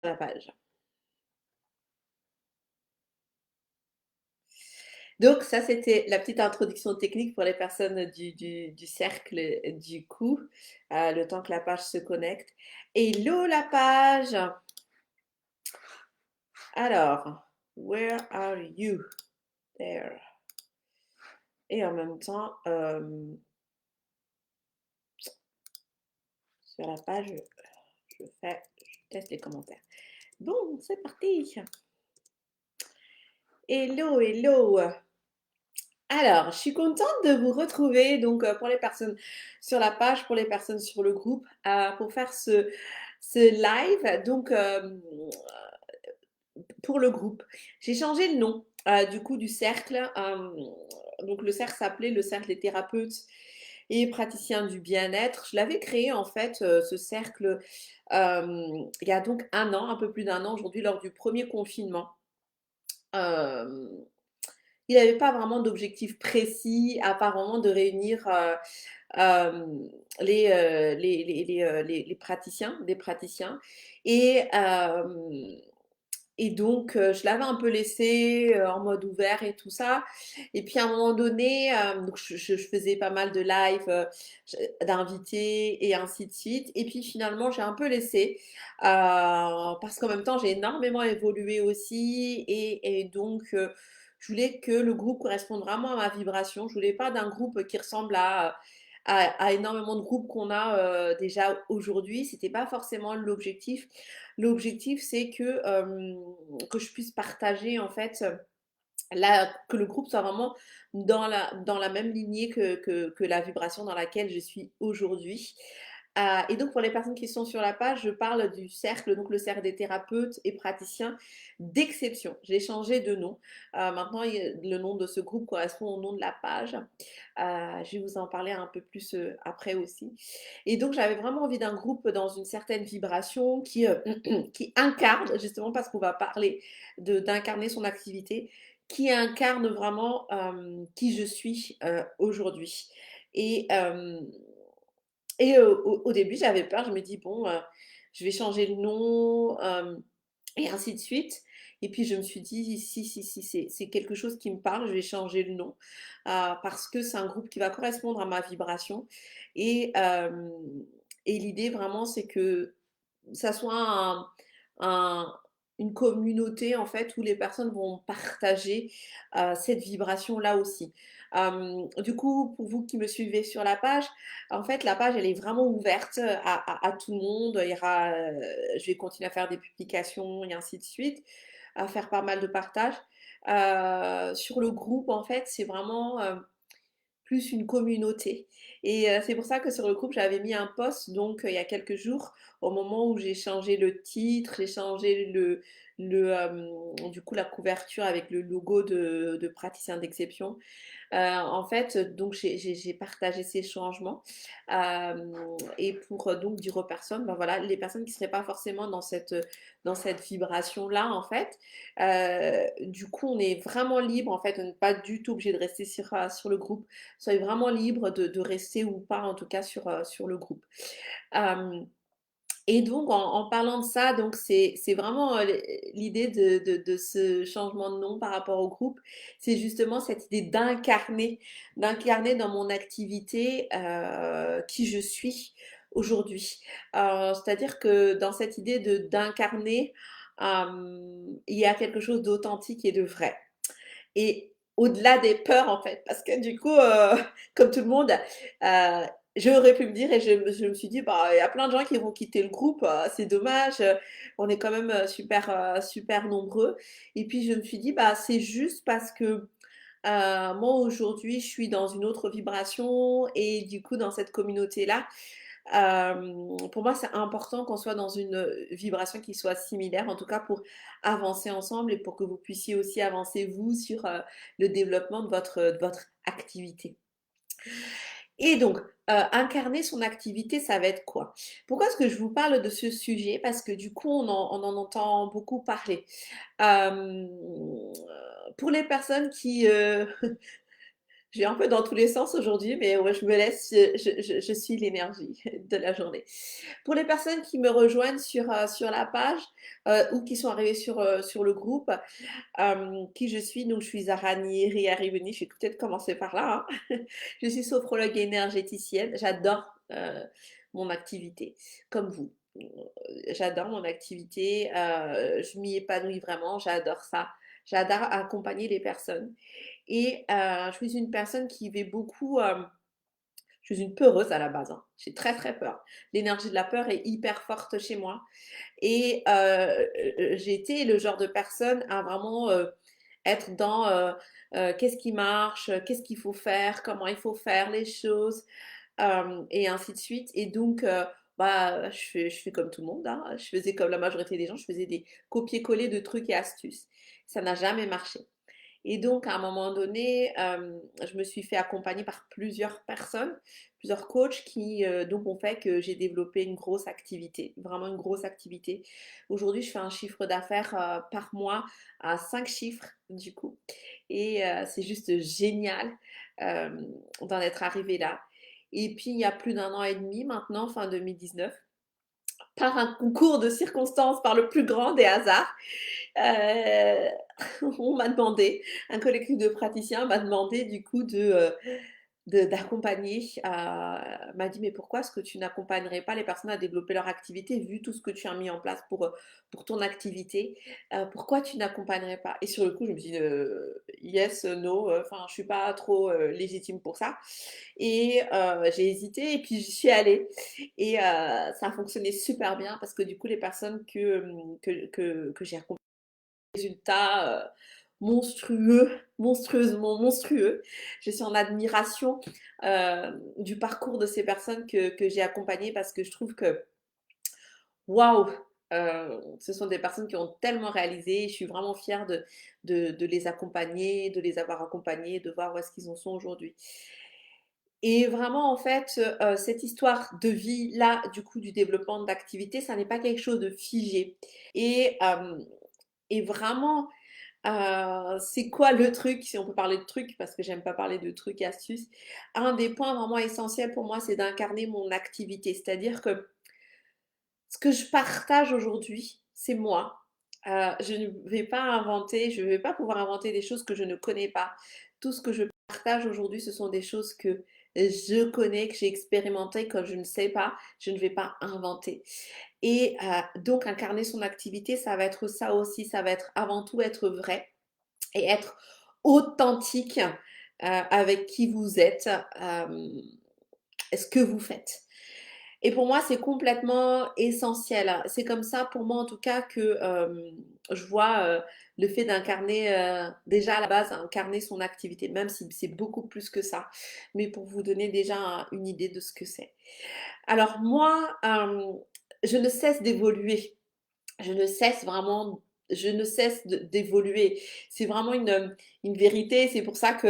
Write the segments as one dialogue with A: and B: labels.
A: la page. Donc ça, c'était la petite introduction technique pour les personnes du cercle du coup, le temps que la page se connecte. Hello la page! Alors, where are you? There. Et en même temps, sur la page, je teste les commentaires. Bon, c'est parti! Hello, hello! Alors, je suis contente de vous retrouver, donc pour les personnes sur la page, pour les personnes sur le groupe, pour faire ce live. Donc, pour le groupe, j'ai changé le nom du coup du cercle. Donc, le cercle s'appelait le cercle des thérapeutes et praticiens du bien-être. Je l'avais créé en fait, ce cercle, il y a donc un an, un peu plus d'un an aujourd'hui, lors du premier confinement. Euh, il n'avait pas vraiment d'objectif précis, à part vraiment de réunir les praticiens, des praticiens. Et, et donc, je l'avais un peu laissé en mode ouvert et tout ça. Et puis à un moment donné, donc je faisais pas mal de live, d'invités et ainsi de suite. Et puis finalement, j'ai un peu laissé parce qu'en même temps, j'ai énormément évolué aussi. Et donc, je voulais que le groupe corresponde vraiment à ma vibration. Je voulais pas d'un groupe qui ressemble à énormément de groupes qu'on a déjà aujourd'hui. C'était pas forcément l'objectif. L'objectif, c'est que je puisse partager en fait que le groupe soit vraiment dans la même lignée que la vibration dans laquelle je suis aujourd'hui. Et donc, pour les personnes qui sont sur la page, je parle du cercle, donc le cercle des thérapeutes et praticiens d'exception. J'ai changé de nom. Maintenant, le nom de ce groupe correspond au nom de la page. Je vais vous en parler un peu plus après aussi. Et donc, j'avais vraiment envie d'un groupe dans une certaine vibration qui incarne, justement parce qu'on va parler d'incarner son activité, qui incarne vraiment qui je suis aujourd'hui. Et, euh, au début, j'avais peur, je me dis, bon, je vais changer le nom, et ainsi de suite. Et puis je me suis dit, si, c'est quelque chose qui me parle, je vais changer le nom, parce que c'est un groupe qui va correspondre à ma vibration. Et, euh, et l'idée vraiment, c'est que ça soit un- une communauté en fait où les personnes vont partager cette vibration-là aussi. Du coup, pour vous qui me suivez sur la page, en fait, la page, elle est vraiment ouverte à tout le monde. Je vais continuer à faire des publications et ainsi de suite, à faire pas mal de partages. Sur le groupe, en fait, c'est vraiment plus une communauté. Et c'est pour ça que sur le groupe, j'avais mis un post, donc il y a quelques jours, au moment où j'ai changé le titre, j'ai changé du coup, la couverture avec le logo de praticien d'exception. En fait, donc j'ai partagé ces changements. Et pour donc dire aux personnes, ben voilà, les personnes qui ne seraient pas forcément dans cette vibration-là, en fait, du coup, on est vraiment libre, en fait, on n'est pas du tout obligé de rester sur le groupe. Soyez vraiment libre de rester ou pas, en tout cas, sur le groupe. Euh, et donc, en parlant de ça, donc c'est vraiment l'idée de ce changement de nom par rapport au groupe, c'est justement cette idée d'incarner dans mon activité qui je suis aujourd'hui. C'est-à-dire que dans cette idée d'incarner, il y a quelque chose d'authentique et de vrai. Et au-delà des peurs, en fait, parce que du coup, comme tout le monde, j'aurais pu me dire et je me suis dit, bah, il y a plein de gens qui vont quitter le groupe, c'est dommage, on est quand même super nombreux. Et puis je me suis dit, bah, c'est juste parce que moi aujourd'hui, je suis dans une autre vibration et du coup, dans cette communauté-là, pour moi, c'est important qu'on soit dans une vibration qui soit similaire, en tout cas pour avancer ensemble et pour que vous puissiez aussi avancer vous sur le développement de votre activité. Et donc, incarner son activité, ça va être quoi? Pourquoi est-ce que je vous parle de ce sujet? Parce que du coup, on en entend beaucoup parler. Euh, pour les personnes qui Je vais un peu dans tous les sens aujourd'hui, mais ouais, je me laisse, je suis l'énergie de la journée. Pour les personnes qui me rejoignent sur la page ou qui sont arrivées sur le groupe, qui je suis, donc je suis Zahra Nihiri Arriveni, je vais peut-être commencer par là, hein. Je suis sophrologue énergéticienne, j'adore mon activité, comme vous. J'adore mon activité, je m'y épanouis vraiment, j'adore ça. J'adore accompagner les personnes. Et je suis une personne qui va beaucoup. Je suis une peureuse à la base, hein. J'ai très très peur. L'énergie de la peur est hyper forte chez moi. Et j'ai été le genre de personne à vraiment être dans qu'est-ce qui marche, qu'est-ce qu'il faut faire, comment il faut faire les choses, et ainsi de suite. Et donc, bah, je fais comme tout le monde, hein. Je faisais comme la majorité des gens, je faisais des copier-coller de trucs et astuces. Ça n'a jamais marché. Et donc, à un moment donné, je me suis fait accompagner par plusieurs personnes, plusieurs coachs qui donc ont fait que j'ai développé une grosse activité, vraiment une grosse activité. Aujourd'hui, je fais un chiffre d'affaires par mois à 5 chiffres du coup. Et c'est juste génial euh, d'en être arrivé là. Et puis, il y a plus d'un an et demi maintenant, fin 2019, par un concours de circonstances, par le plus grand des hasards, euh, on m'a demandé, un collectif de praticiens m'a demandé du coup d'accompagner, m'a dit mais pourquoi est-ce que tu n'accompagnerais pas les personnes à développer leur activité vu tout ce que tu as mis en place pour ton activité, pourquoi tu n'accompagnerais pas? Et sur le coup je me suis dit yes, no, enfin je suis pas trop légitime pour ça et j'ai hésité et puis j'y suis allée et ça a fonctionné super bien parce que du coup les personnes que j'ai accompagnées résultats monstrueux, monstrueusement monstrueux. Je suis en admiration du parcours de ces personnes que j'ai accompagnées parce que je trouve que, waouh, ce sont des personnes qui ont tellement réalisé. Je suis vraiment fière de les accompagner, de les avoir accompagnés, de voir où est-ce qu'ils en sont aujourd'hui. Et vraiment, en fait, cette histoire de vie-là, du coup, du développement d'activité, ça n'est pas quelque chose de figé. Et, et vraiment, c'est quoi le truc, si on peut parler de truc, parce que j'aime pas parler de trucs et astuces. Un des points vraiment essentiels pour moi, c'est d'incarner mon activité. C'est-à-dire que ce que je partage aujourd'hui, c'est moi. Je ne vais pas inventer, je ne vais pas pouvoir inventer des choses que je ne connais pas. Tout ce que je partage aujourd'hui, ce sont des choses que je connais, que j'ai expérimentées, que je ne sais pas, je ne vais pas inventer. Et donc, incarner son activité, ça va être ça aussi, ça va être avant tout être vrai et être authentique avec qui vous êtes, ce que vous faites. Et pour moi, c'est complètement essentiel. C'est comme ça, pour moi en tout cas, que je vois le fait d'incarner, déjà à la base, incarner son activité, même si c'est beaucoup plus que ça, mais pour vous donner déjà une idée de ce que c'est. Alors moi, je ne cesse d'évoluer. Je ne cesse vraiment, je ne cesse d'évoluer. C'est vraiment une vérité. C'est pour ça que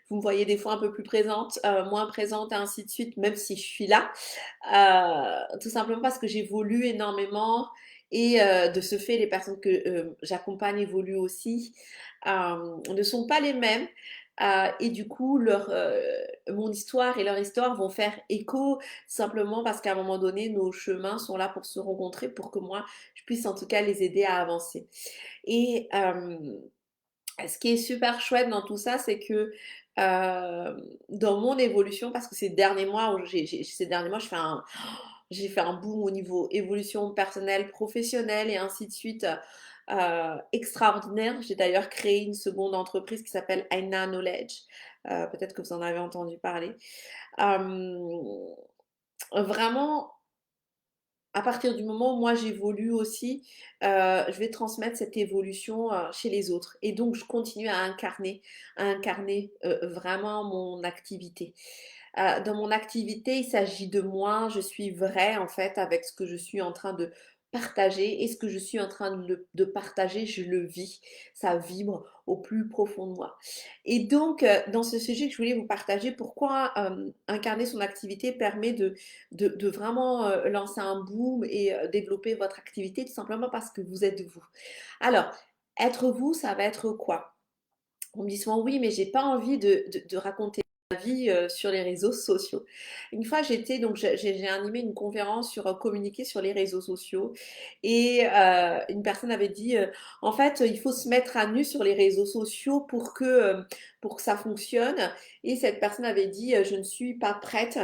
A: vous me voyez des fois un peu plus présente, moins présente, et ainsi de suite, même si je suis là. Tout simplement parce que j'évolue énormément et de ce fait, les personnes que j'accompagne évoluent aussi, ne sont pas les mêmes. Et du coup, mon histoire et leur histoire vont faire écho simplement parce qu'à un moment donné, nos chemins sont là pour se rencontrer, pour que moi, je puisse en tout cas les aider à avancer. Et ce qui est super chouette dans tout ça, c'est que dans mon évolution, parce que ces derniers mois, ces derniers mois, j'ai fait un boom au niveau évolution personnelle, professionnelle et ainsi de suite, extraordinaire. J'ai d'ailleurs créé une seconde entreprise qui s'appelle Aina Knowledge. Peut-être que vous en avez entendu parler. Vraiment, à partir du moment où moi j'évolue aussi, je vais transmettre cette évolution chez les autres. Et donc, je continue à incarner vraiment mon activité. Dans mon activité, il s'agit de moi, je suis vraie en fait avec ce que je suis en train de partager et ce que je suis en train de partager, je le vis, ça vibre au plus profond de moi. Et donc, dans ce sujet que je voulais vous partager, pourquoi incarner son activité permet de vraiment lancer un boom et développer votre activité, tout simplement parce que vous êtes vous. Alors, être vous, ça va être quoi? On me dit souvent oui, mais j'ai pas envie de raconter vie sur les réseaux sociaux. Une fois, j'ai animé une conférence sur communiquer sur les réseaux sociaux et une personne avait dit en fait, il faut se mettre à nu sur les réseaux sociaux pour que ça fonctionne. Et cette personne avait dit je ne suis pas prête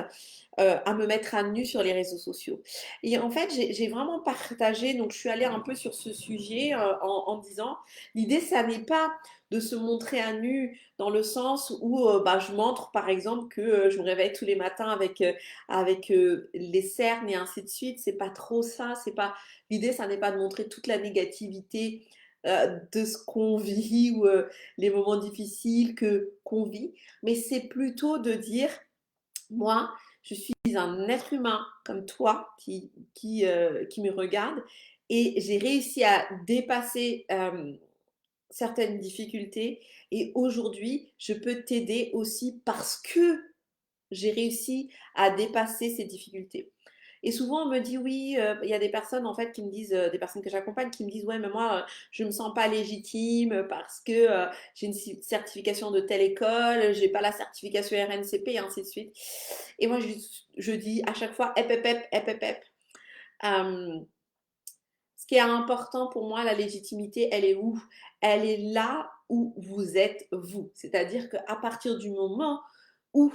A: à me mettre à nu sur les réseaux sociaux. Et en fait, j'ai vraiment partagé, donc je suis allée un peu sur ce sujet en disant, l'idée, ça n'est pas de se montrer à nu dans le sens où bah, je montre par exemple que je me réveille tous les matins avec les cernes et ainsi de suite. C'est pas trop ça. C'est pas l'idée, ça n'est pas de montrer toute la négativité de ce qu'on vit ou les moments difficiles que qu'on vit, mais c'est plutôt de dire moi, je suis un être humain comme toi qui me regarde et j'ai réussi à dépasser certaines difficultés et aujourd'hui, je peux t'aider aussi parce que j'ai réussi à dépasser ces difficultés. Et souvent, on me dit oui, il y a des personnes en fait qui me disent, des personnes que j'accompagne qui me disent ouais, mais moi, je me sens pas légitime parce que j'ai une certification de telle école, j'ai pas la certification RNCP et ainsi de suite. Et moi, je dis à chaque fois, hep, hep, hep, hep, hep, hep. Euh, Ce qui est important pour moi, la légitimité, elle est où? Elle est là où vous êtes vous. C'est-à-dire qu'à partir du moment où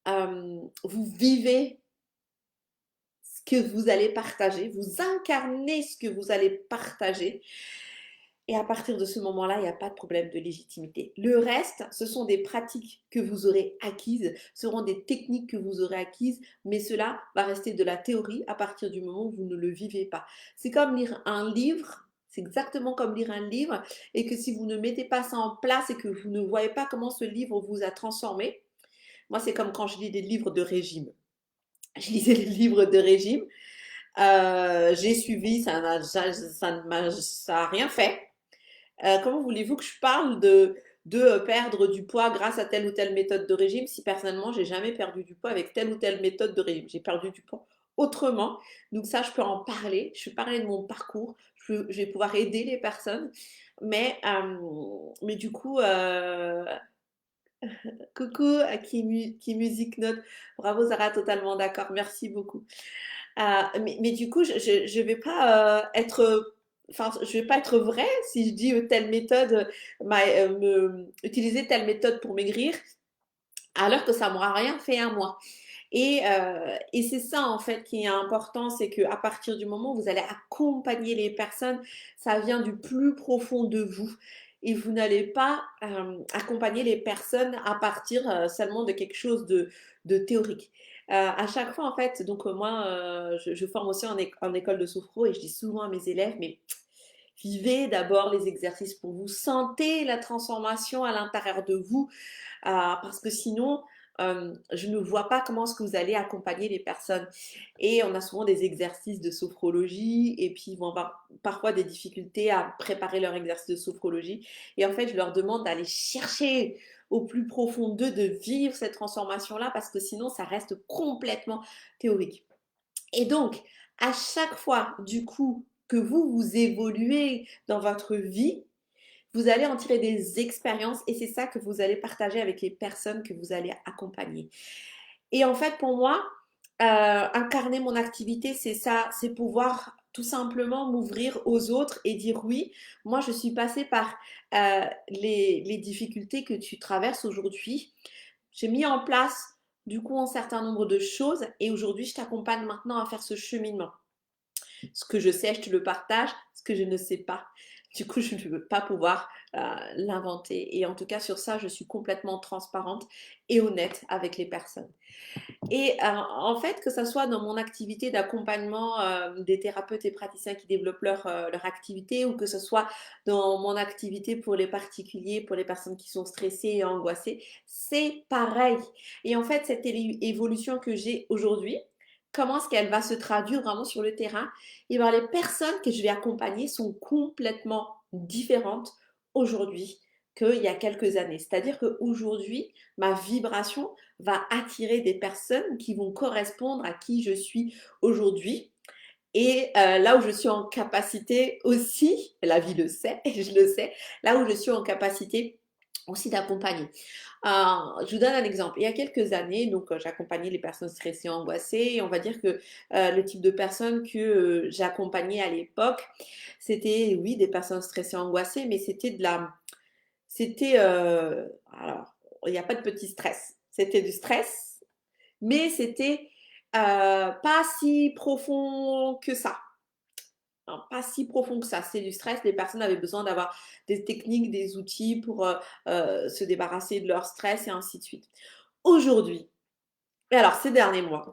A: vous vivez ce que vous allez partager, vous incarnez ce que vous allez partager. Et à partir de ce moment-là, il n'y a pas de problème de légitimité. Le reste, ce sont des pratiques que vous aurez acquises, ce seront des techniques que vous aurez acquises, mais cela va rester de la théorie à partir du moment où vous ne le vivez pas. C'est comme lire un livre, c'est exactement comme lire un livre, et que si vous ne mettez pas ça en place et que vous ne voyez pas comment ce livre vous a transformé, moi c'est comme quand je lis des livres de régime. Je lisais les livres de régime, j'ai suivi, ça a rien fait. Comment voulez-vous que je parle de perdre du poids grâce à telle ou telle méthode de régime si personnellement j'ai jamais perdu du poids avec telle ou telle méthode de régime? J'ai perdu du poids autrement. Donc ça, je peux en parler. Je peux parler de mon parcours. Je vais pouvoir aider les personnes. Mais du coup, coucou à qui musique note. Bravo Zara, totalement d'accord. Merci beaucoup. Mais du coup, je vais pas enfin, je vais pas être vraie si je dis telle méthode, utiliser telle méthode pour maigrir, alors que ça m'aura rien fait à moi. Et c'est ça en fait qui est important, c'est qu'à partir du moment où vous allez accompagner les personnes, ça vient du plus profond de vous. Et vous n'allez pas accompagner les personnes à partir seulement de quelque chose de théorique. À chaque fois, en fait, donc moi, je forme aussi en école de sophro et je dis souvent à mes élèves, mais vivez d'abord les exercices pour vous, sentez la transformation à l'intérieur de vous, parce que sinon, je ne vois pas comment est-ce que vous allez accompagner les personnes. Et on a souvent des exercices de sophrologie et puis ils vont avoir parfois des difficultés à préparer leur exercice de sophrologie. Et en fait, je leur demande d'aller chercher au plus profond d'eux, de vivre cette transformation-là parce que sinon, ça reste complètement théorique. Et donc, à chaque fois, du coup, que vous évoluez dans votre vie, vous allez en tirer des expériences et c'est ça que vous allez partager avec les personnes que vous allez accompagner. Et en fait, pour moi, incarner mon activité, c'est ça, c'est pouvoir tout simplement m'ouvrir aux autres et dire oui, moi je suis passée par les difficultés que tu traverses aujourd'hui. J'ai mis en place du coup un certain nombre de choses et aujourd'hui je t'accompagne maintenant à faire ce cheminement. Ce que je sais, je te le partage. Ce que je ne sais pas, du coup, je ne veux pas pouvoir l'inventer. Et en tout cas, sur ça, je suis complètement transparente et honnête avec les personnes. Et en fait, que ce soit dans mon activité d'accompagnement des thérapeutes et praticiens qui développent leur activité ou que ce soit dans mon activité pour les particuliers, pour les personnes qui sont stressées et angoissées, c'est pareil. Et en fait, cette évolution que j'ai aujourd'hui, comment est-ce qu'elle va se traduire vraiment sur le terrain? Et bien, les personnes que je vais accompagner sont complètement différentes aujourd'hui qu'il y a quelques années. C'est-à-dire qu'aujourd'hui, ma vibration va attirer des personnes qui vont correspondre à qui je suis aujourd'hui. Et là où je suis en capacité aussi, la vie le sait, et je le sais, là où je suis en capacité aussi d'accompagner. Je vous donne un exemple. Il y a quelques années, donc j'accompagnais les personnes stressées, angoissées, et on va dire que le type de personnes que j'accompagnais à l'époque, c'était oui des personnes stressées, angoissées, mais c'était alors il n'y a pas de petit stress. C'était du stress, mais c'était pas si profond que ça. Non, pas si profond que ça. C'est du stress. Les personnes avaient besoin d'avoir des techniques, des outils pour se débarrasser de leur stress et ainsi de suite. Aujourd'hui, et alors ces derniers mois,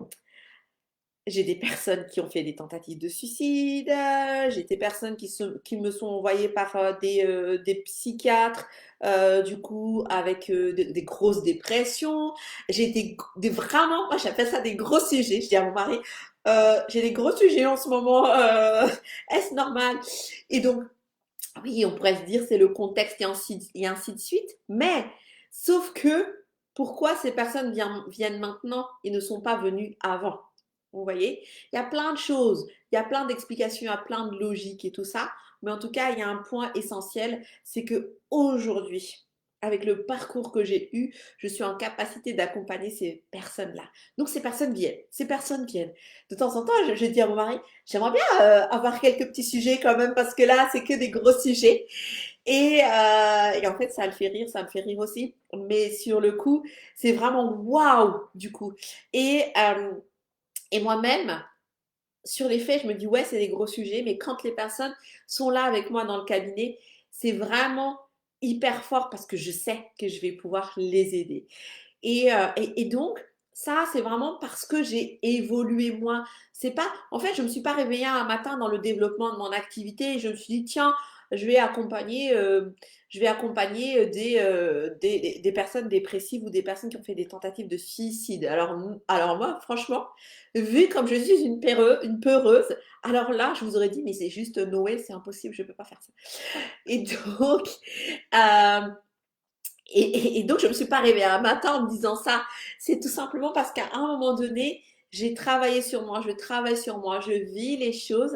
A: j'ai des personnes qui ont fait des tentatives de suicide, j'ai des personnes qui me sont envoyées par des psychiatres, du coup, avec des grosses dépressions. J'ai vraiment, moi j'appelle ça des gros sujets. Je dis à mon mari, j'ai des gros sujets en ce moment, est-ce normal? Et donc, oui, on pourrait se dire c'est le contexte et ainsi de suite, mais sauf que pourquoi ces personnes viennent maintenant et ne sont pas venues avant? Vous voyez? Il y a plein de choses, il y a plein d'explications, il y a plein de logiques et tout ça, mais en tout cas, il y a un point essentiel, c'est que aujourd'hui, avec le parcours que j'ai eu, je suis en capacité d'accompagner ces personnes-là. Donc ces personnes viennent. De temps en temps, je dis à mon mari, j'aimerais bien avoir quelques petits sujets quand même parce que là, c'est que des gros sujets. Et en fait, ça me fait rire aussi. Mais sur le coup, c'est vraiment waouh du coup. Et, euh, et moi-même, sur les faits, je me dis ouais, c'est des gros sujets. Mais quand les personnes sont là avec moi dans le cabinet, c'est vraiment hyper fort parce que je sais que je vais pouvoir les aider. Et donc, ça, c'est vraiment parce que j'ai évolué moi. C'est pas, en fait, je me suis pas réveillée un matin dans le développement de mon activité et je me suis dit, tiens, je vais accompagner, euh, je vais accompagner des personnes dépressives ou des personnes qui ont fait des tentatives de suicide. Alors moi, franchement, vu comme je suis une peureuse, alors là, je vous aurais dit, mais c'est juste Noël, c'est impossible, je peux pas faire ça. Et donc, euh, et donc, je ne me suis pas réveillée un matin en me disant ça. C'est tout simplement parce qu'à un moment donné, j'ai travaillé sur moi, je travaille sur moi, je vis les choses.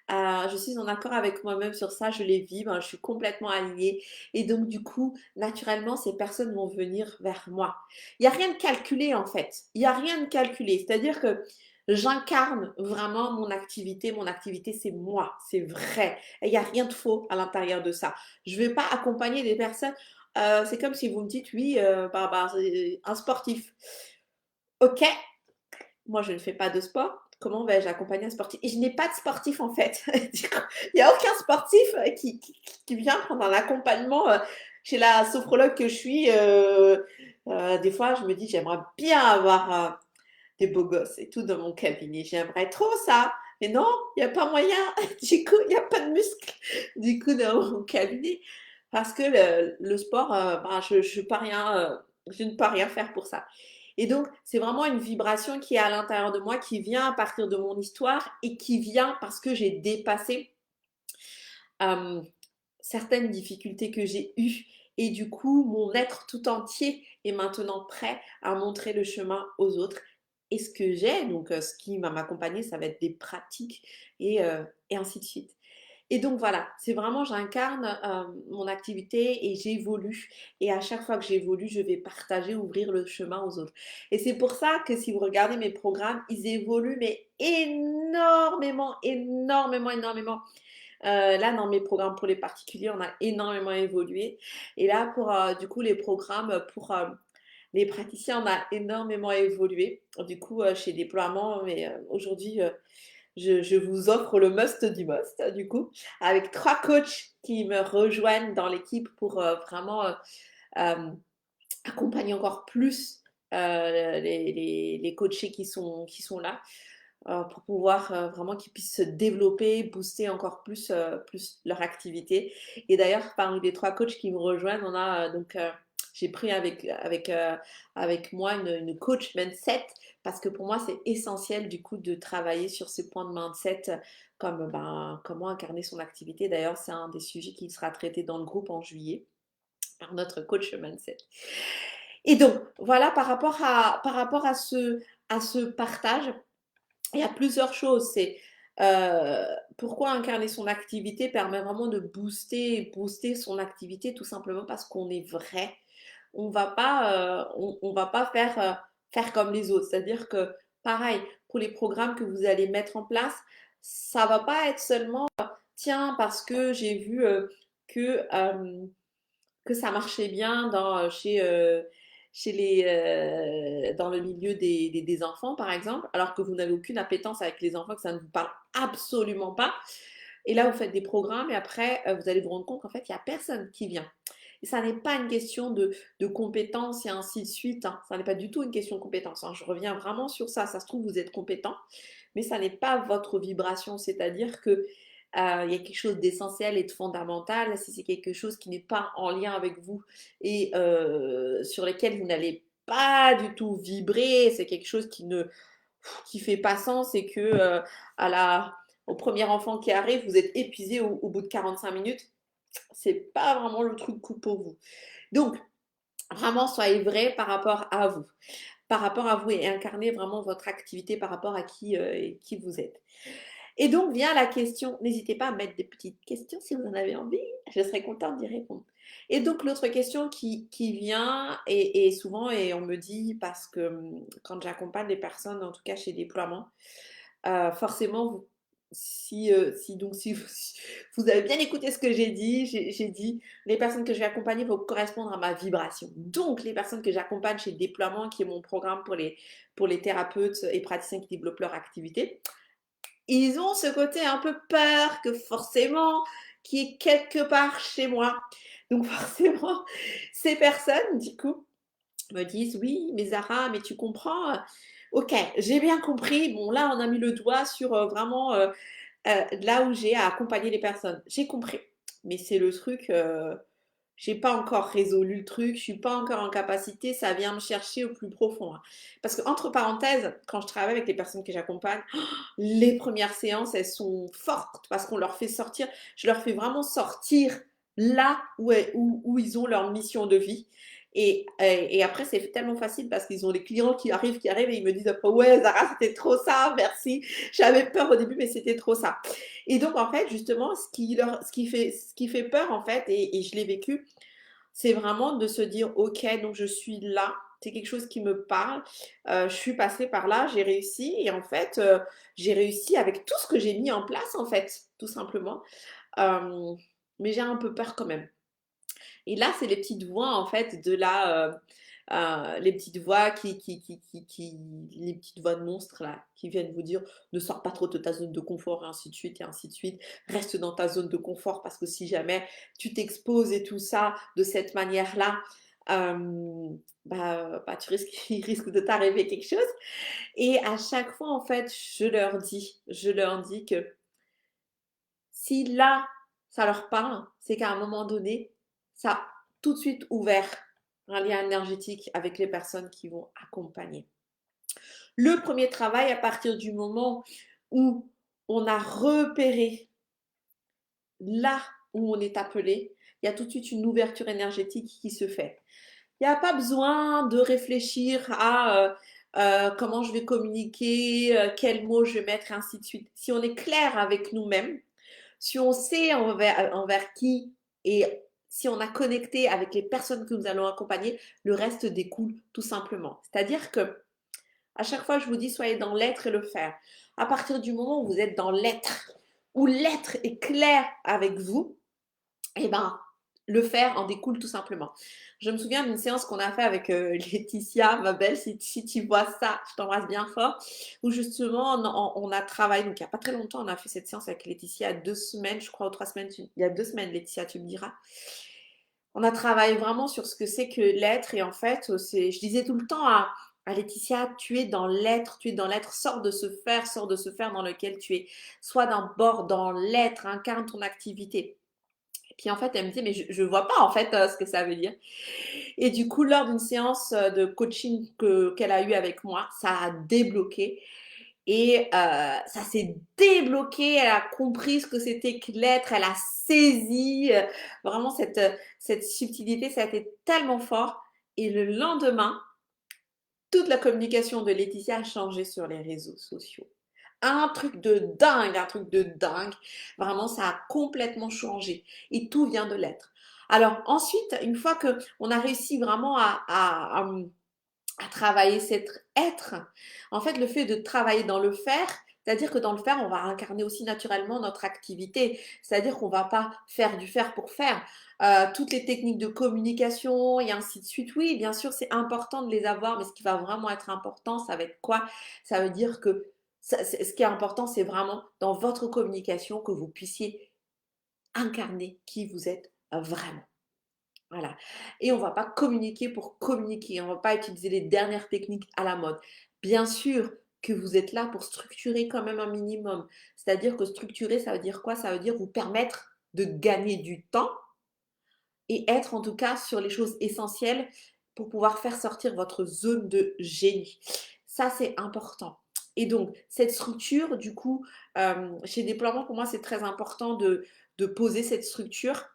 A: Je suis en accord avec moi-même sur ça, je les vis, ben, je suis complètement alignée. Et donc, du coup, naturellement, ces personnes vont venir vers moi. Il n'y a rien de calculé en fait. Il n'y a rien de calculé. C'est-à-dire que j'incarne vraiment mon activité. Mon activité, c'est moi, c'est vrai. Et il n'y a rien de faux à l'intérieur de ça. Je ne vais pas accompagner des personnes. C'est comme si vous me dites, oui, c'est un sportif. Ok, moi je ne fais pas de sport. Comment vais-je accompagner un sportif? Et je n'ai pas de sportif en fait. Du coup, il n'y a aucun sportif qui vient prendre un accompagnement chez la sophrologue que je suis. Des fois, je me dis, j'aimerais bien avoir des beaux gosses et tout dans mon cabinet. J'aimerais trop ça. Mais non, il n'y a pas moyen. Du coup, il n'y a pas de muscles. Du coup, dans mon cabinet. Parce que le sport, ben, je ne peux rien faire pour ça. Et donc, c'est vraiment une vibration qui est à l'intérieur de moi, qui vient à partir de mon histoire et qui vient parce que j'ai dépassé euh, certaines difficultés que j'ai eues. Et du coup, mon être tout entier est maintenant prêt à montrer le chemin aux autres. Et ce que j'ai, donc ce qui va m'accompagner, ça va être des pratiques et ainsi de suite. Et donc voilà, c'est vraiment, j'incarne mon activité et j'évolue. Et à chaque fois que j'évolue, je vais partager, ouvrir le chemin aux autres. Et c'est pour ça que si vous regardez mes programmes, ils évoluent, mais énormément, énormément, énormément. Là, dans mes programmes pour les particuliers, on a énormément évolué. Et là, pour du coup, les programmes pour les praticiens, on a énormément évolué. Du coup, chez Déploiement, mais aujourd'hui, je vous offre le must du must, du coup, avec 3 coachs qui me rejoignent dans l'équipe pour vraiment euh, accompagner encore plus les coachés qui sont là pour pouvoir vraiment qu'ils puissent se développer, booster encore plus leur activité. Et d'ailleurs, parmi les 3 coachs qui me rejoignent, on a j'ai pris avec moi une coach mindset parce que pour moi, c'est essentiel du coup de travailler sur ces points de mindset comme ben, comment incarner son activité. D'ailleurs, c'est un des sujets qui sera traité dans le groupe en juillet par notre coach mindset. Et donc, voilà, par rapport à ce partage, il y a plusieurs choses. C'est pourquoi incarner son activité permet vraiment de booster son activité tout simplement parce qu'on est vrai. on va pas faire comme les autres. C'est-à-dire que, pareil, pour les programmes que vous allez mettre en place, ça va pas être seulement, tiens, parce que j'ai vu que, euh, que ça marchait bien dans le milieu des enfants, par exemple, alors que vous n'avez aucune appétence avec les enfants, que ça ne vous parle absolument pas. Et là, vous faites des programmes et après, vous allez vous rendre compte qu'en fait, il n'y a personne qui vient. Et ça n'est pas une question de compétence et ainsi de suite, hein. Ça n'est pas du tout une question de compétence, hein. Je reviens vraiment sur ça. Ça se trouve, vous êtes compétent, mais ça n'est pas votre vibration. C'est-à-dire que il y a quelque chose d'essentiel et de fondamental. Si c'est quelque chose qui n'est pas en lien avec vous et sur lequel vous n'allez pas du tout vibrer, c'est quelque chose qui fait pas sens et que à la, au premier enfant qui arrive, vous êtes épuisé au bout de 45 minutes. C'est pas vraiment le truc cool pour vous. Donc, vraiment, soyez vrai par rapport à vous et incarnez vraiment votre activité par rapport à qui vous êtes. Et donc vient la question, n'hésitez pas à mettre des petites questions si vous en avez envie, je serais contente d'y répondre. Et donc l'autre question qui vient, et souvent, et on me dit, parce que quand j'accompagne des personnes, en tout cas chez Déploiement, forcément, si vous avez bien écouté ce que j'ai dit, j'ai dit, les personnes que je vais accompagner vont correspondre à ma vibration. Donc les personnes que j'accompagne chez Déploiement, qui est mon programme pour les thérapeutes et praticiens qui développent leur activité, ils ont ce côté un peu peur que forcément, qui est quelque part chez moi. Donc forcément, ces personnes, du coup, me disent, oui, mais Zara, mais tu comprends, ok, j'ai bien compris. Bon, là, on a mis le doigt sur vraiment là où j'ai à accompagner les personnes. J'ai compris. Mais c'est le truc, j'ai pas encore résolu le truc, je suis pas encore en capacité, ça vient me chercher au plus profond, hein. Parce que, entre parenthèses, quand je travaille avec les personnes que j'accompagne, les premières séances, elles sont fortes parce qu'on leur fait sortir, je leur fais vraiment sortir là où ils ont leur mission de vie. Et après, c'est tellement facile parce qu'ils ont les clients qui arrivent et ils me disent après, ouais, Zara, c'était trop ça, merci. J'avais peur au début, mais c'était trop ça. Et donc, en fait, justement, ce qui fait peur, en fait, et je l'ai vécu, c'est vraiment de se dire, ok, donc je suis là, c'est quelque chose qui me parle, je suis passée par là, j'ai réussi, et en fait, j'ai réussi avec tout ce que j'ai mis en place, en fait, tout simplement. Euh, mais j'ai un peu peur quand même. Et là, c'est les petites voix, en fait, les petites voix les petites voix de monstres, là, qui viennent vous dire, ne sors pas trop de ta zone de confort, et ainsi de suite, et ainsi de suite. Reste dans ta zone de confort, parce que si jamais tu t'exposes et tout ça, de cette manière-là, tu risques, il risque de t'arriver quelque chose. Et à chaque fois, en fait, je leur dis que si là, ça leur parle, c'est qu'à un moment donné, ça a tout de suite ouvert un lien énergétique avec les personnes qui vont accompagner. Le premier travail, à partir du moment où on a repéré là où on est appelé, il y a tout de suite une ouverture énergétique qui se fait. Il n'y a pas besoin de réfléchir à comment je vais communiquer, quels mots je vais mettre, et ainsi de suite. Si on est clair avec nous-mêmes, si on sait envers qui et si on a connecté avec les personnes que nous allons accompagner, le reste découle tout simplement. C'est-à-dire que à chaque fois, je vous dis, soyez dans l'être et le faire. À partir du moment où vous êtes dans l'être, où l'être est clair avec vous, eh ben, le faire en découle tout simplement. Je me souviens d'une séance qu'on a fait avec Laetitia, ma belle, si tu vois ça, je t'embrasse bien fort, où justement on a travaillé, donc il n'y a pas très longtemps, on a fait cette séance avec Laetitia il y a 2 semaines, je crois, ou 3 semaines, il y a 2 semaines, Laetitia, tu me diras. On a travaillé vraiment sur ce que c'est que l'être, et en fait, je disais tout le temps à Laetitia, tu es dans l'être, sors de ce faire dans lequel tu es, sois d'un bord dans l'être, incarne ton activité. Puis en fait, elle me dit, mais je vois pas en fait ce que ça veut dire. Et du coup, lors d'une séance de coaching qu'elle a eue avec moi, ça a débloqué. Et ça s'est débloqué, elle a compris ce que c'était que l'être, elle a saisi vraiment cette subtilité, ça a été tellement fort. Et le lendemain, toute la communication de Laetitia a changé sur les réseaux sociaux. Un truc de dingue, un truc de dingue. Vraiment, ça a complètement changé. Et tout vient de l'être. Alors ensuite, une fois que on a réussi vraiment à travailler cet être, en fait, le fait de travailler dans le faire, c'est-à-dire que dans le faire, on va incarner aussi naturellement notre activité. C'est-à-dire qu'on va pas faire du faire pour faire. Toutes les techniques de communication et ainsi de suite, oui, bien sûr, c'est important de les avoir, mais ce qui va vraiment être important, ça va être quoi? Ça veut dire que ce qui est important, c'est vraiment dans votre communication que vous puissiez incarner qui vous êtes vraiment. Voilà. Et on va pas communiquer pour communiquer. On va pas utiliser les dernières techniques à la mode. Bien sûr que vous êtes là pour structurer quand même un minimum. C'est-à-dire que structurer, ça veut dire quoi? Ça veut dire vous permettre de gagner du temps et être en tout cas sur les choses essentielles pour pouvoir faire sortir votre zone de génie. Ça, c'est important. Et donc, cette structure, du coup, chez Déploiement, pour moi, c'est très important de poser cette structure,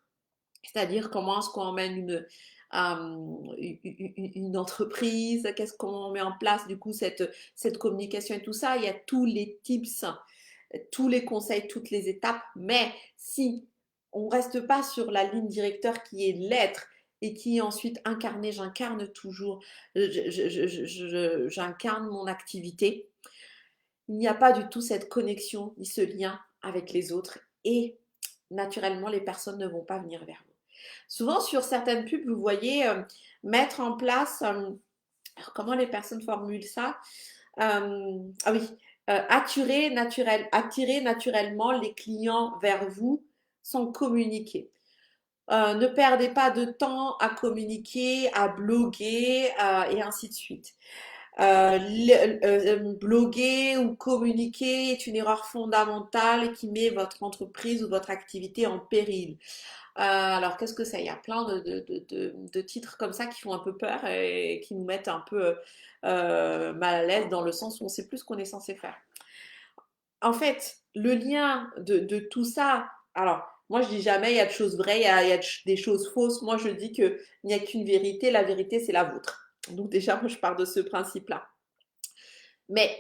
A: c'est-à-dire comment est-ce qu'on emmène une entreprise, qu'est-ce qu'on met en place, du coup, cette communication et tout ça. Il y a tous les tips, tous les conseils, toutes les étapes. Mais si on ne reste pas sur la ligne directeur qui est l'être et qui est ensuite incarné, j'incarne toujours, j'incarne mon activité, il n'y a pas du tout cette connexion ni ce lien avec les autres et naturellement, les personnes ne vont pas venir vers vous. Souvent, sur certaines pubs, vous voyez mettre en place, alors comment les personnes formulent ça? Ah oui, attirer naturellement les clients vers vous sans communiquer. Ne perdez pas de temps à communiquer, à bloguer et ainsi de suite. Bloguer ou communiquer est une erreur fondamentale qui met votre entreprise ou votre activité en péril. Alors, qu'est-ce que c'est? Il y a plein de titres comme ça qui font un peu peur et qui nous mettent un peu mal à l'aise dans le sens où on ne sait plus ce qu'on est censé faire. En fait, le lien de tout ça, alors, moi je dis jamais il y a de choses vraies, il y a des choses fausses. Moi je dis qu'il n'y a qu'une vérité, la vérité c'est la vôtre. Donc déjà, moi je pars de ce principe-là. Mais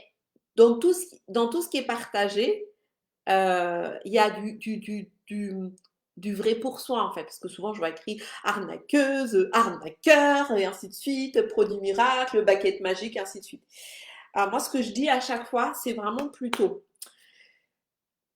A: dans tout ce qui est partagé, il y a du vrai pour soi en fait. Parce que souvent je vois écrit arnaqueuse, arnaqueur, et ainsi de suite, produit miracle, baguette magique, et ainsi de suite. Alors moi ce que je dis à chaque fois, c'est vraiment plutôt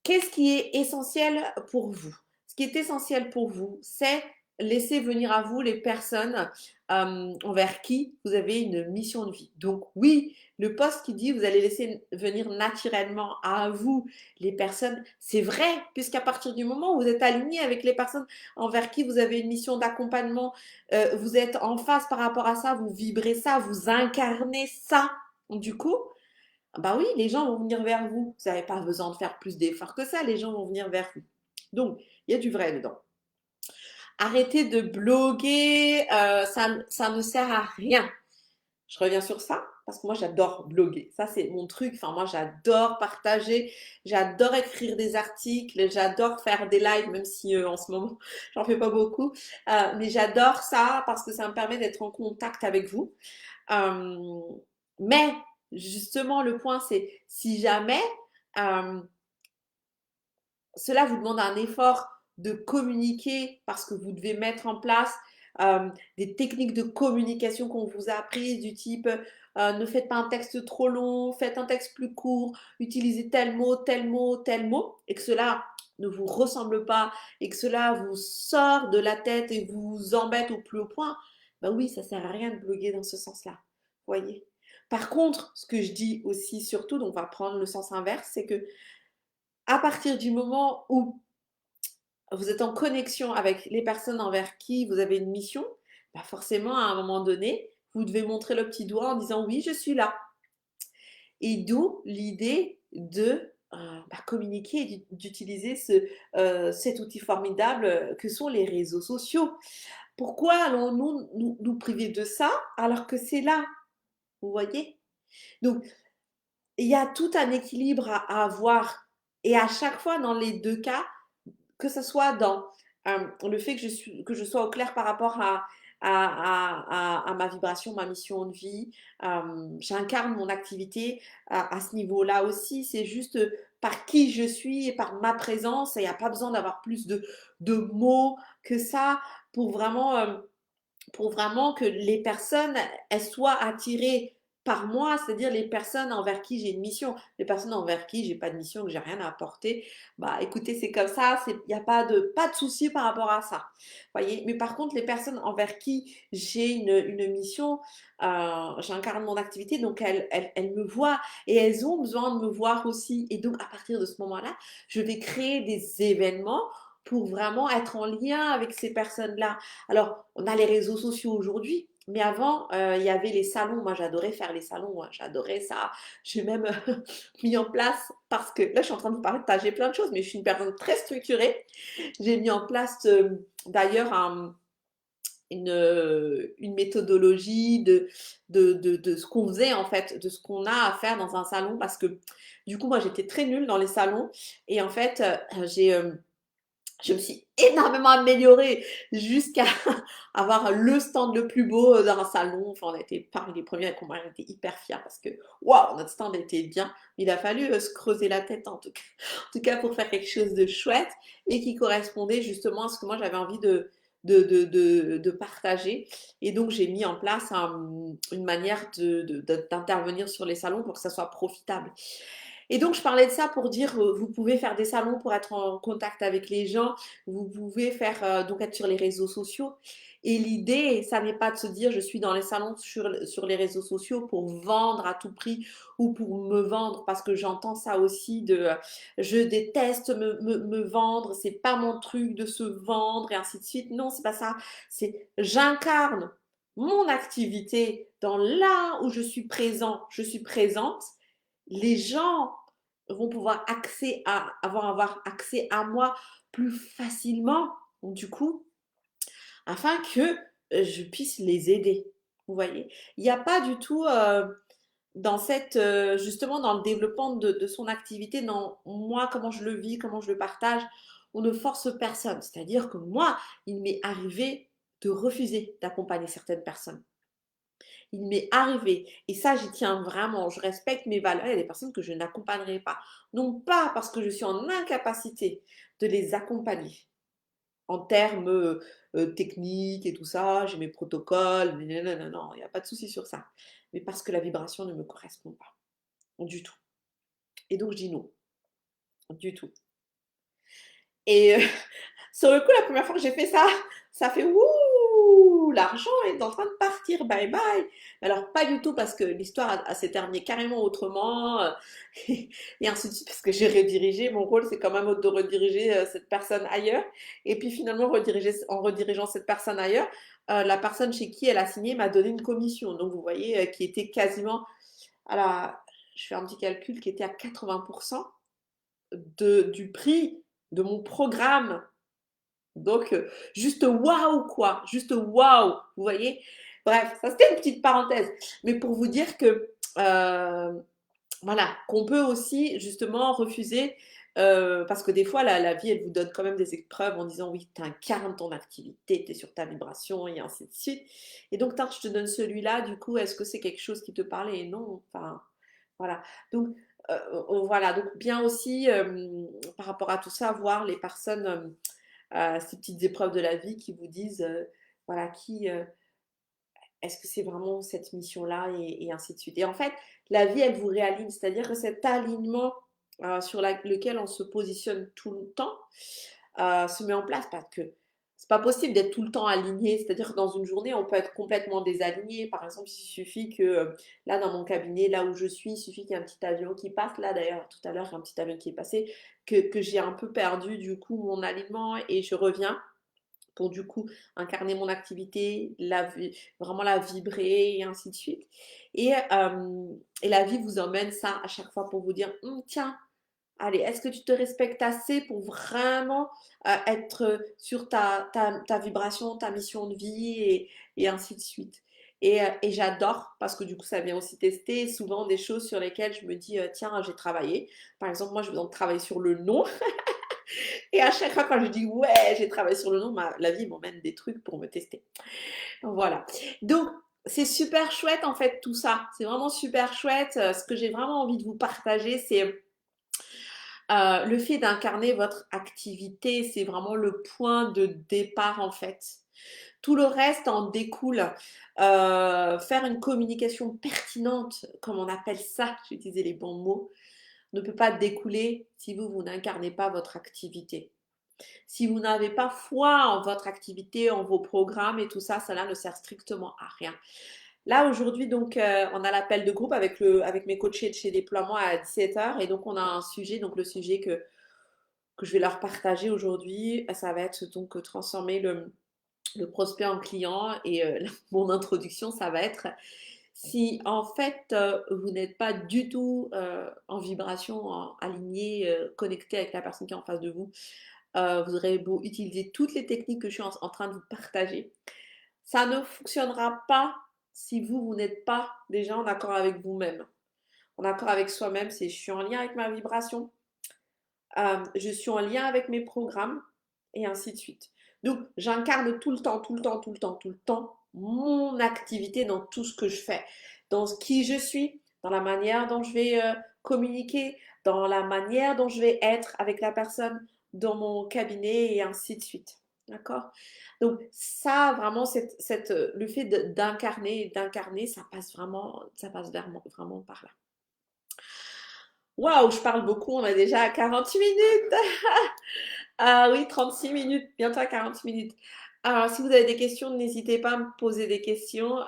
A: qu'est-ce qui est essentiel pour vous? Ce qui est essentiel pour vous, c'est laisser venir à vous les personnes envers qui vous avez une mission de vie. Donc oui, le poste qui dit vous allez laisser venir naturellement à vous les personnes, c'est vrai, puisqu'à partir du moment où vous êtes aligné avec les personnes envers qui vous avez une mission d'accompagnement, vous êtes en face par rapport à ça, vous vibrez ça, vous incarnez ça. Du coup, bah oui, les gens vont venir vers vous. Vous n'avez pas besoin de faire plus d'efforts que ça, les gens vont venir vers vous. Donc, il y a du vrai dedans. Arrêtez de bloguer, ça ne sert à rien. Je reviens sur ça parce que moi j'adore bloguer. Ça c'est mon truc. Enfin moi j'adore partager, j'adore écrire des articles, j'adore faire des lives même si en ce moment j'en fais pas beaucoup. Mais j'adore ça parce que ça me permet d'être en contact avec vous. Euh, mais justement le point c'est si jamais euh, cela vous demande un effort de communiquer parce que vous devez mettre en place des techniques de communication qu'on vous a apprises du type ne faites pas un texte trop long, faites un texte plus court, utilisez tel mot, tel mot, tel mot, et que cela ne vous ressemble pas et que cela vous sort de la tête et vous embête au plus haut point, ben oui, ça sert à rien de bloguer dans ce sens-là. Voyez. Par contre, ce que je dis aussi surtout, donc on va prendre le sens inverse, c'est que à partir du moment où vous êtes en connexion avec les personnes envers qui vous avez une mission, bah forcément, à un moment donné, vous devez montrer le petit doigt en disant oui, je suis là. Et d'où l'idée de communiquer et d'utiliser cet outil formidable que sont les réseaux sociaux. Pourquoi allons-nous nous priver de ça alors que c'est là? Vous voyez? Donc, il y a tout un équilibre à avoir. Et à chaque fois, dans les deux cas, que ce soit dans le fait que je sois au clair par rapport à ma vibration, ma mission de vie, j'incarne mon activité à ce niveau-là aussi. C'est juste par qui je suis et par ma présence. Et il n'y a pas besoin d'avoir plus de mots que ça pour vraiment pour vraiment que les personnes, elles soient attirées par moi, c'est-à-dire les personnes envers qui j'ai une mission. Les personnes envers qui j'ai pas de mission, que j'ai rien à apporter, bah écoutez, c'est comme ça, il n'y a pas de souci par rapport à ça. Voyez. Mais par contre, les personnes envers qui j'ai une mission, j'incarne mon activité, donc elles me voient et elles ont besoin de me voir aussi. Et donc, à partir de ce moment-là, je vais créer des événements pour vraiment être en lien avec ces personnes-là. Alors, on a les réseaux sociaux aujourd'hui, mais avant, il y avait les salons. Moi, j'adorais faire les salons, hein. J'adorais ça. J'ai même mis en place, parce que là, je suis en train de vous partager plein de choses, mais je suis une personne très structurée. J'ai mis en place d'ailleurs une méthodologie de ce qu'on faisait en fait, de ce qu'on a à faire dans un salon, parce que du coup, moi, j'étais très nulle dans les salons. Et en fait, je me suis énormément améliorée jusqu'à avoir le stand le plus beau dans un salon. Enfin, on a été parmi les premiers avec moi, on était hyper fiers parce que waouh, notre stand était bien. Il a fallu se creuser la tête en tout cas pour faire quelque chose de chouette et qui correspondait justement à ce que moi j'avais envie de partager. Et donc j'ai mis en place une manière d'intervenir sur les salons pour que ça soit profitable. Et donc, je parlais de ça pour dire, vous pouvez faire des salons pour être en contact avec les gens, vous pouvez faire, donc être sur les réseaux sociaux. Et l'idée, ça n'est pas de se dire, je suis dans les salons sur les réseaux sociaux pour vendre à tout prix ou pour me vendre, parce que j'entends ça aussi je déteste me vendre, c'est pas mon truc de se vendre et ainsi de suite. Non, c'est pas ça. C'est j'incarne mon activité dans là où je suis présent, je suis présente, les gens vont pouvoir avoir accès à moi plus facilement, du coup, afin que je puisse les aider. Vous voyez, il n'y a pas du tout dans justement dans le développement de son activité, dans moi, comment je le vis, comment je le partage, on ne force personne. C'est-à-dire que moi, il m'est arrivé de refuser d'accompagner certaines personnes. Il m'est arrivé, et ça j'y tiens vraiment, je respecte mes valeurs, il y a des personnes que je n'accompagnerai pas. Non pas parce que je suis en incapacité de les accompagner en termes techniques et tout ça, j'ai mes protocoles, non, non, non, non, il n'y a pas de souci sur ça. Mais parce que la vibration ne me correspond pas, du tout. Et donc je dis non, du tout. Et sur le coup, la première fois que j'ai fait ça, ça fait ouh, l'argent est en train de partir, bye bye. Alors pas du tout parce que l'histoire s'est terminée carrément autrement et ainsi de suite parce que j'ai redirigé. Mon rôle, c'est quand même de rediriger cette personne ailleurs. Et puis finalement, en redirigeant cette personne ailleurs, la personne chez qui elle a signé m'a donné une commission. Donc vous voyez, qui était quasiment, alors je fais un petit calcul, qui était à 80% du prix de mon programme. Donc, juste waouh, quoi. Juste waouh. Vous voyez? Bref, ça c'était une petite parenthèse. Mais pour vous dire que, voilà, qu'on peut aussi justement refuser, parce que des fois, la vie, elle vous donne quand même des épreuves en disant oui, tu incarnes ton activité, tu es sur ta vibration et ainsi de suite. Et donc, je te donne celui-là, du coup, est-ce que c'est quelque chose qui te parle? Et non, enfin, voilà. Donc, voilà, donc bien aussi, par rapport à tout ça, voir les personnes. Ces petites épreuves de la vie qui vous disent, voilà, est-ce que c'est vraiment cette mission-là et ainsi de suite. Et en fait, la vie, elle vous réaligne, c'est-à-dire que cet alignement sur lequel on se positionne tout le temps se met en place parce que c'est pas possible d'être tout le temps aligné. C'est-à-dire que dans une journée, on peut être complètement désaligné. Par exemple, il suffit que là, dans mon cabinet, là où je suis, il suffit qu'il y ait un petit avion qui passe. Là, d'ailleurs, tout à l'heure, il y a un petit avion qui est passé, que j'ai un peu perdu du coup mon alignement et je reviens pour du coup incarner mon activité, vraiment la vibrer et ainsi de suite. Et la vie vous emmène ça à chaque fois pour vous dire, tiens, allez, est-ce que tu te respectes assez pour vraiment être sur ta vibration, ta mission de vie et ainsi de suite. Et j'adore parce que du coup, ça vient aussi tester souvent des choses sur lesquelles je me dis, tiens, j'ai travaillé. Par exemple, moi, je besoin de travailler sur le nom. Et à chaque fois, quand je dis, ouais, j'ai travaillé sur le nom, la vie m'emmène des trucs pour me tester. Voilà. Donc, c'est super chouette, en fait, tout ça. C'est vraiment super chouette. Ce que j'ai vraiment envie de vous partager, c'est Le fait d'incarner votre activité, c'est vraiment le point de départ en fait. Tout le reste en découle. Faire une communication pertinente, comme on appelle ça, j'ai utilisé les bons mots, ne peut pas découler si vous n'incarnez pas votre activité. Si vous n'avez pas foi en votre activité, en vos programmes et tout ça, cela ne sert strictement à rien. Là, aujourd'hui, donc, on a l'appel de groupe avec mes coachés de chez Déploiement à 17h. Et donc, on a un sujet, donc le sujet que je vais leur partager aujourd'hui, ça va être donc transformer le prospect en client. Et mon introduction, ça va être si en fait vous n'êtes pas du tout en vibration, aligné, connecté avec la personne qui est en face de vous, vous aurez beau utiliser toutes les techniques que je suis en train de vous partager. Ça ne fonctionnera pas si vous n'êtes pas déjà en accord avec vous-même. En accord avec soi-même, c'est je suis en lien avec ma vibration, je suis en lien avec mes programmes et ainsi de suite. Donc, j'incarne tout le temps, tout le temps, tout le temps, tout le temps mon activité dans tout ce que je fais, dans qui je suis, dans la manière dont je vais communiquer, dans la manière dont je vais être avec la personne dans mon cabinet et ainsi de suite. D'accord? Donc, ça, vraiment, le fait d'incarner, ça passe vraiment par là. Waouh, je parle beaucoup, on est déjà à 40 minutes. Ah oui, 36 minutes, bientôt à 40 minutes. Alors, si vous avez des questions, n'hésitez pas à me poser des questions.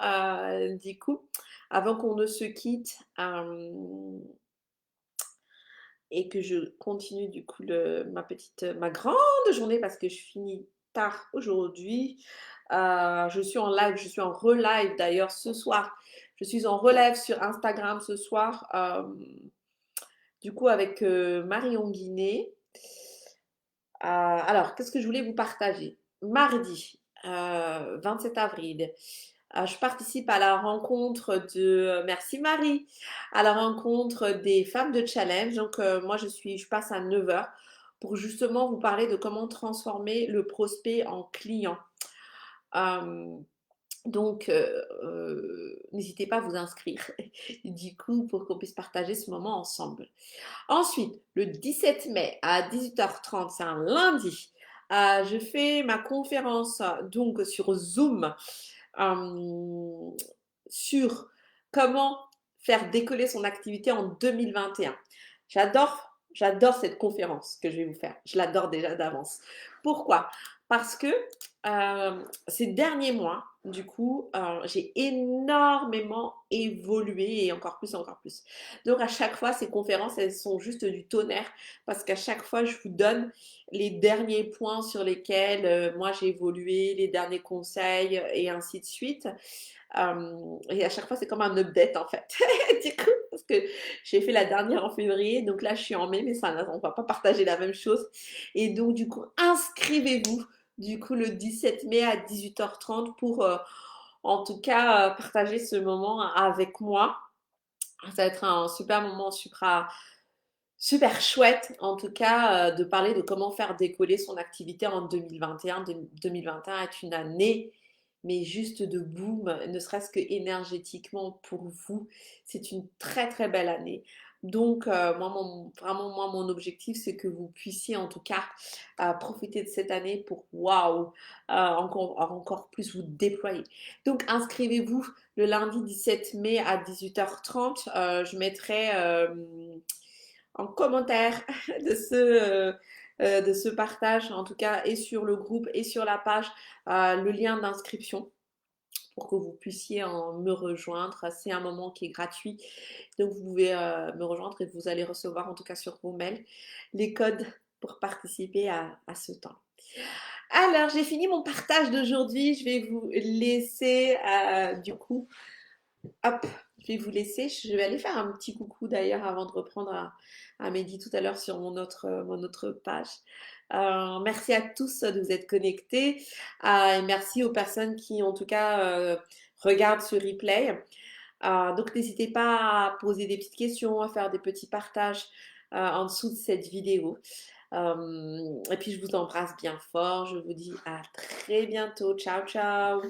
A: Du coup, avant qu'on ne se quitte et que je continue du coup ma grande journée parce que je finis tard aujourd'hui. Je suis en live, je suis en relive d'ailleurs ce soir. Je suis en relive sur Instagram ce soir. Du coup, avec Marion Guinet. Alors, qu'est-ce que je voulais vous partager? Mardi, 27 avril, je participe à la rencontre merci Marie, à la rencontre des femmes de challenge. Donc, moi, je passe à 9 heures pour justement vous parler de comment transformer le prospect en client. Euh, donc, n'hésitez pas à vous inscrire, du coup, pour qu'on puisse partager ce moment ensemble. Ensuite, le 17 mai à 18h30, c'est un lundi, je fais ma conférence donc sur Zoom euh, sur comment faire décoller son activité en 2021. J'adore cette conférence que je vais vous faire. Je l'adore déjà d'avance. Pourquoi? Parce que ces derniers mois, du coup, j'ai énormément évolué et encore plus, encore plus. Donc à chaque fois, ces conférences, elles sont juste du tonnerre parce qu'à chaque fois, je vous donne les derniers points sur lesquels moi j'ai évolué, les derniers conseils et ainsi de suite. Et à chaque fois, c'est comme un update en fait. Du coup, parce que j'ai fait la dernière en février, donc là je suis en mai, mais ça, on va pas partager la même chose. Et donc, du coup, inscrivez-vous du coup le 17 mai à 18h30 pour en tout cas partager ce moment avec moi. Ça va être un super moment, super chouette, en tout cas, de parler de comment faire décoller son activité en 2021. 2021 est une année, mais juste de boom, ne serait-ce que énergétiquement pour vous. C'est une très très belle année. Donc, vraiment, moi, mon objectif, c'est que vous puissiez en tout cas profiter de cette année pour, waouh, encore plus vous déployer. Donc, inscrivez-vous le lundi 17 mai à 18h30. Je mettrai en commentaire de ce partage, en tout cas, et sur le groupe et sur la page, le lien d'inscription pour que vous puissiez me rejoindre. C'est un moment qui est gratuit, donc vous pouvez me rejoindre et vous allez recevoir, en tout cas sur vos mails, les codes pour participer à ce temps. Alors, j'ai fini mon partage d'aujourd'hui. Je vais vous laisser, du coup, hop, je vais vous laisser. Je vais aller faire un petit coucou d'ailleurs avant de reprendre à Mehdi tout à l'heure sur mon autre page. Merci à tous de vous être connectés. Et merci aux personnes qui, en tout cas, regardent ce replay. Donc, n'hésitez pas à poser des petites questions, à faire des petits partages en dessous de cette vidéo. Et puis, je vous embrasse bien fort. Je vous dis à très bientôt. Ciao, ciao.